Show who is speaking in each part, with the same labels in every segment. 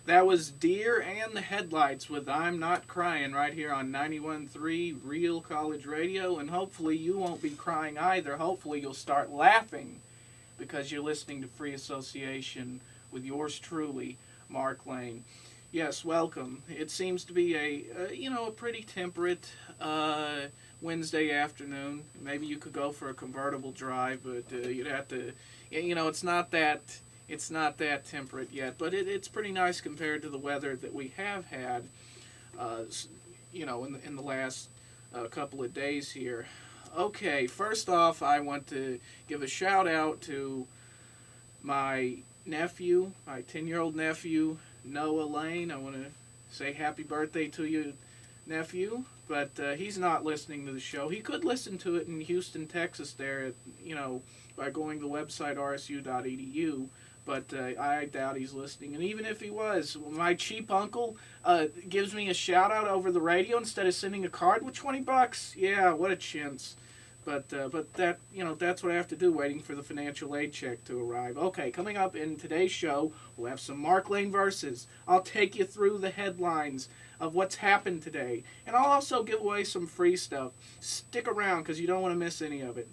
Speaker 1: That was Deer and the Headlights with I'm Not Crying right here on 91.3 Real College Radio. And hopefully you won't be crying either. Hopefully you'll start laughing because you're listening to Free Association with yours truly, Mark Lane. Yes, welcome. It seems to be a pretty temperate Wednesday afternoon. Maybe you could go for a convertible drive, but you'd have to, it's not that temperate yet, but it's pretty nice compared to the weather that we have had, in the last couple of days here. Okay, first off, I want to give a shout out to my nephew, my 10-year-old nephew, Noah Lane. I want to say happy birthday to you, nephew, but he's not listening to the show. He could listen to it in Houston, Texas there, by going to the website rsu.edu. But I doubt he's listening. And even if he was, my cheap uncle gives me a shout out over the radio instead of sending a card with $20. Yeah, what a chintz. But that that's what I have to do, waiting for the financial aid check to arrive. Okay, coming up in today's show, we'll have some Mark Lane verses. I'll take you through the headlines of what's happened today, and I'll also give away some free stuff. Stick around because you don't want to miss any of it.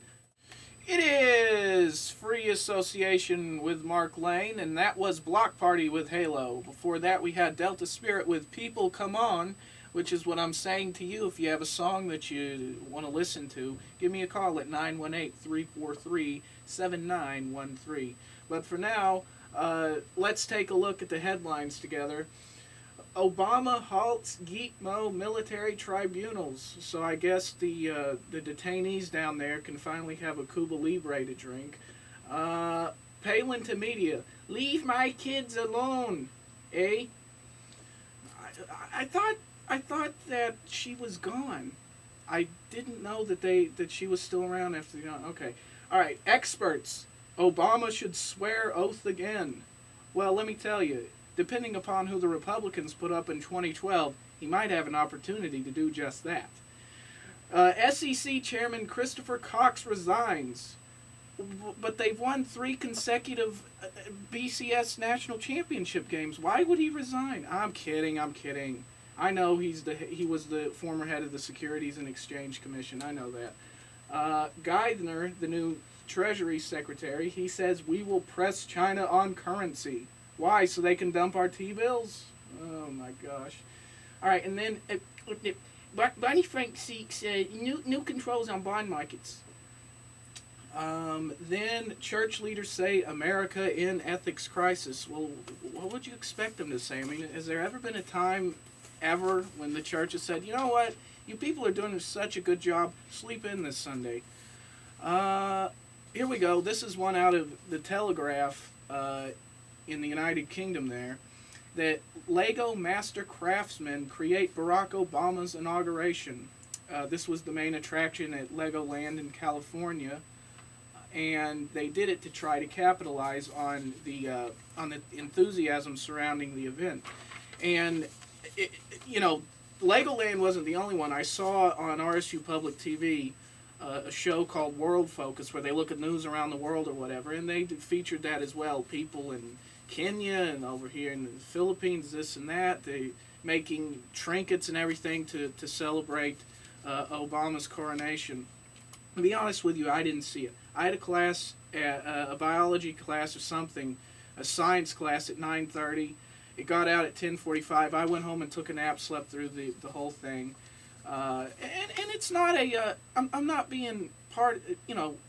Speaker 1: It is Free Association with Mark Lane, and that was Block Party with Halo. Before that, we had Delta Spirit with People Come On, which is what I'm saying to you. If you have a song that you want to listen to, give me a call at 918-343-7913. But for now, let's take a look at the headlines together. Obama halts Gitmo military tribunals. So I guess the detainees down there can finally have a Cuba Libre to drink. Palin to media, leave my kids alone. Eh? I thought that she was gone. I didn't know that she was still around after the okay. All right, experts. Obama should swear oath again. Well, let me tell you, depending upon who the Republicans put up in 2012, he might have an opportunity to do just that. SEC Chairman Christopher Cox resigns, but they've won 3 consecutive BCS national championship games. Why would he resign? I'm kidding. I know he was the former head of the Securities and Exchange Commission. I know that. Geithner, the new Treasury Secretary, he says we will press China on currency. Why? So they can dump our T-bills? Oh my gosh. All right, and then Barney Frank seeks new controls on bond markets. Then church leaders say America in ethics crisis. Well, what would you expect them to say? I mean, has there ever been a time ever when the church has said, you know what, you people are doing such a good job, sleep in this Sunday? Here we go. This is one out of the Telegraph in the United Kingdom there, that Lego master craftsmen create Barack Obama's inauguration. This was the main attraction at Legoland in California, and they did it to try to capitalize on the enthusiasm surrounding the event. And Legoland wasn't the only one. I saw on RSU Public TV a show called World Focus where they look at news around the world or whatever, and they featured that as well. People in Kenya and over here in the Philippines, this and that, they making trinkets and everything to celebrate Obama's coronation. To be honest with you, I didn't see it. I had a class, a biology class or something, a science class at 9:30. It got out at 10:45. I went home and took a nap, slept through the whole thing. And it's not I'm not being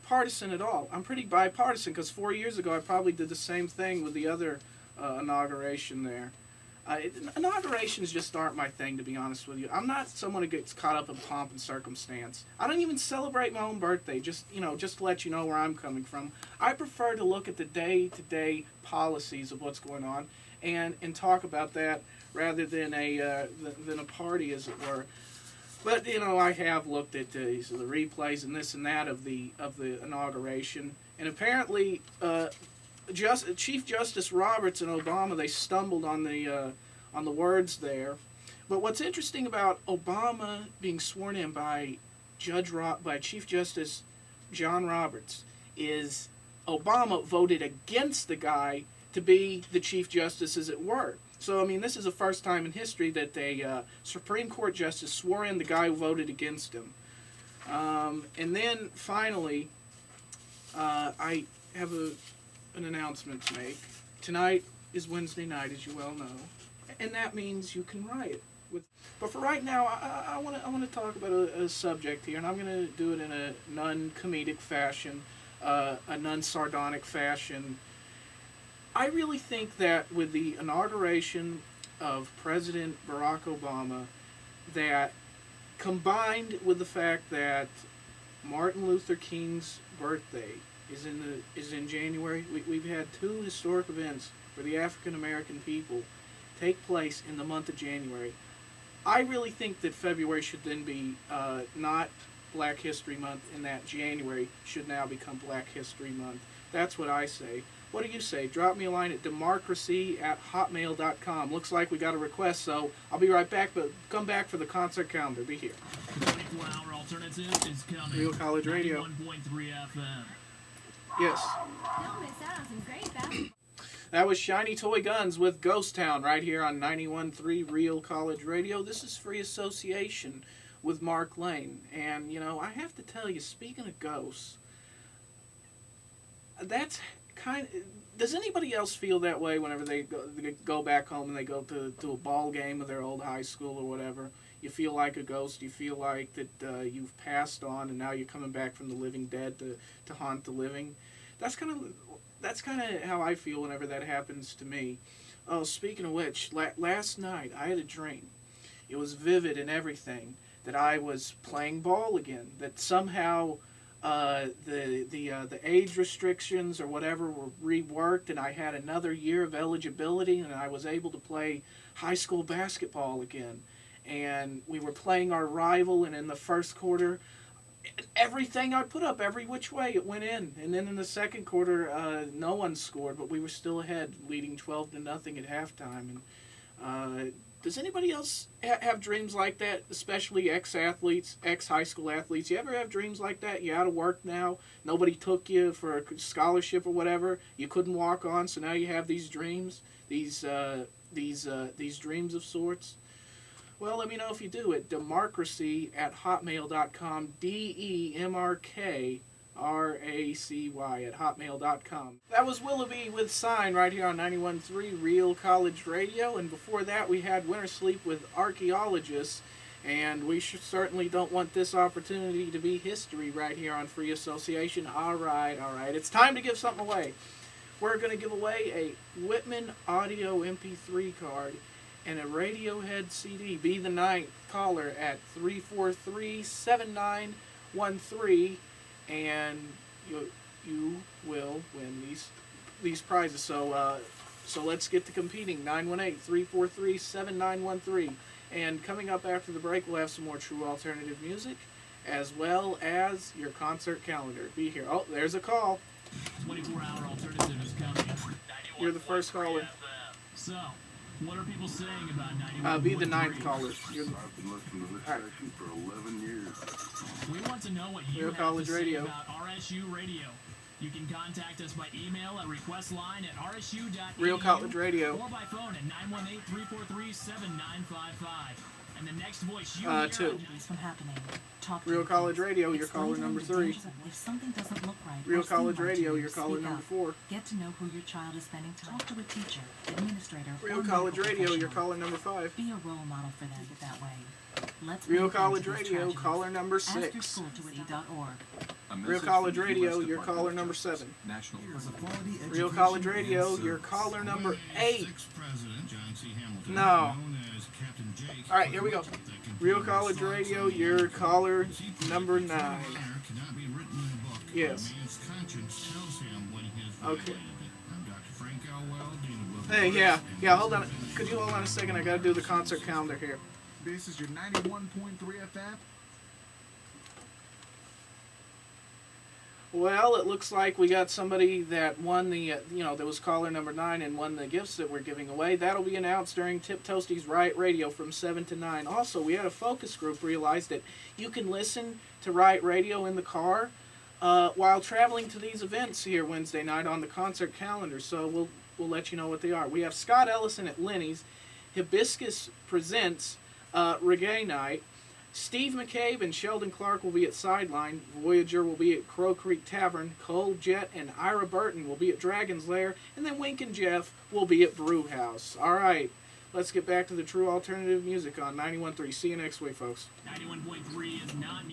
Speaker 1: partisan at all. I'm pretty bipartisan because 4 years ago I probably did the same thing with the other inauguration there. Inaugurations just aren't my thing, to be honest with you. I'm not someone who gets caught up in pomp and circumstance. I don't even celebrate my own birthday, just to let you know where I'm coming from. I prefer to look at the day-to-day policies of what's going on and talk about that rather than a party, as it were. But I have looked at the replays and this and that of the inauguration, and apparently, Chief Justice Roberts and Obama, they stumbled on the words there. But what's interesting about Obama being sworn in by Chief Justice John Roberts is Obama voted against the guy to be the Chief Justice, as it were. So, I mean, this is the first time in history that a Supreme Court justice swore in the guy who voted against him. And then, finally, I have an announcement to make. Tonight is Wednesday night, as you well know, and that means you can riot. But for right now, I want to talk about a subject here, and I'm going to do it in a non-comedic fashion, a non-sardonic fashion. I really think that with the inauguration of President Barack Obama, that combined with the fact that Martin Luther King's birthday is in January, we've had two historic events for the African American people take place in the month of January. I really think that February should then be not Black History Month, and that January should now become Black History Month. That's what I say. What do you say? Drop me a line at democracy@hotmail.com. Looks like we got a request, so I'll be right back, but come back for the concert calendar. Be here.
Speaker 2: The 24-hour alternative is coming.
Speaker 1: Real College Radio.
Speaker 2: 91.3 FM.
Speaker 1: Yes.
Speaker 3: Don't miss out on some great basketball.
Speaker 1: That was Shiny Toy Guns with Ghost Town right here on 91.3 Real College Radio. This is Free Association with Mark Lane. And, you know, I have to tell you, speaking of ghosts, that's does anybody else feel that way whenever they go back home and they go to a ball game of their old high school or whatever? You feel like a ghost. You feel like that you've passed on and now you're coming back from the living dead to haunt the living. That's kind of how I feel whenever that happens to me. Oh, speaking of which, last night I had a dream. It was vivid and everything, that I was playing ball again. That somehow the age restrictions or whatever were reworked, and I had another year of eligibility, and I was able to play high school basketball again. And we were playing our rival, and in the first quarter, everything I put up, every which way, it went in. And then in the second quarter, no one scored, but we were still ahead, leading 12-0 at halftime. And does anybody else have dreams like that, especially ex-athletes, ex-high school athletes? You ever have dreams like that? You're out of work now, nobody took you for a scholarship or whatever, you couldn't walk on, so now you have these dreams, these dreams of sorts? Well, let me know if you do at democracy@hotmail.com, DEMRKRACY@hotmail.com. That was Willoughby with Sign right here on 91.3 Real College Radio, and before that we had Winter Sleep with Archaeologists, and we certainly don't want this opportunity to be history right here on Free Association. All right, it's time to give something away. We're going to give away a Whitman Audio MP3 card and a Radiohead CD. Be the ninth caller at 343-7913, and you will win these prizes. So let's get to competing. 918-343-7913. And coming up after the break, we'll have some more true alternative music, as well as your concert calendar. Be here. Oh, there's a call.
Speaker 2: 24-hour alternative is coming.
Speaker 1: You're the first caller.
Speaker 2: So, what are people saying about 91.3?
Speaker 1: Be the ninth caller.
Speaker 4: I've been listening to this station for 11 years.
Speaker 2: We want to know what you
Speaker 1: Real
Speaker 2: have
Speaker 1: College
Speaker 2: to say
Speaker 1: Radio.
Speaker 2: about RSU Radio. You can contact us by email at requestline@rsu.edu.
Speaker 1: Real College Radio.
Speaker 2: Or by phone at 918-343-7955. And the next voice you
Speaker 1: two.
Speaker 2: hear
Speaker 5: From happening. Talk to
Speaker 1: Real
Speaker 5: your
Speaker 1: College
Speaker 5: kids.
Speaker 1: Radio, your
Speaker 5: Explain
Speaker 1: caller
Speaker 5: to them
Speaker 1: number
Speaker 5: the
Speaker 1: 3.
Speaker 5: dangers of if something doesn't look right.
Speaker 1: Real
Speaker 5: or seem
Speaker 1: College
Speaker 5: right to
Speaker 1: Radio,
Speaker 5: you,
Speaker 1: your caller
Speaker 5: speak
Speaker 1: number
Speaker 5: up.
Speaker 1: 4.
Speaker 5: Get to know who your child is spending time. Talk to a teacher, administrator,
Speaker 1: Real
Speaker 5: or
Speaker 1: College
Speaker 5: medical
Speaker 1: Radio, your
Speaker 5: professional.
Speaker 1: caller number 5.
Speaker 5: Be a role model for them that way. Let's
Speaker 1: Real
Speaker 5: pay attention
Speaker 1: College
Speaker 5: to these
Speaker 1: Radio,
Speaker 5: tragedies.
Speaker 1: caller number
Speaker 5: Ask your
Speaker 1: 6.
Speaker 5: school to ID.org.
Speaker 1: Real College Radio, your caller number 7.
Speaker 6: National
Speaker 1: Real College Radio, your caller number 8.
Speaker 7: President John C. Hamilton,
Speaker 1: No.
Speaker 7: known as Captain Jake.
Speaker 1: All right, here we go. Real College Radio, your caller number 9.
Speaker 7: Cannot be written in a book.
Speaker 1: Yes.
Speaker 7: A man's conscience tells him when he has
Speaker 1: Okay.
Speaker 7: violated it. I'm Dr. Frank Elwell, Dean of Local
Speaker 1: Hey,
Speaker 7: Arts.
Speaker 1: yeah, hold on. Could you hold on a second? I gotta do the concert calendar here.
Speaker 6: This is your 91.3 FM.
Speaker 1: Well, it looks like we got somebody that won the, that was caller number 9 and won the gifts that we're giving away. That'll be announced during Tip Toastie's Riot Radio from 7 to 9. Also, we had a focus group realize that you can listen to Riot Radio in the car while traveling to these events here Wednesday night on the concert calendar. So we'll let you know what they are. We have Scott Ellison at Lenny's. Hibiscus presents Reggae Night. Steve McCabe and Sheldon Clark will be at Sideline. Voyager will be at Crow Creek Tavern. Cole, Jet, and Ira Burton will be at Dragon's Lair. And then Wink and Jeff will be at Brew House. All right, let's get back to the true alternative music on 91.3. See you next week, folks.
Speaker 2: 91.3 is not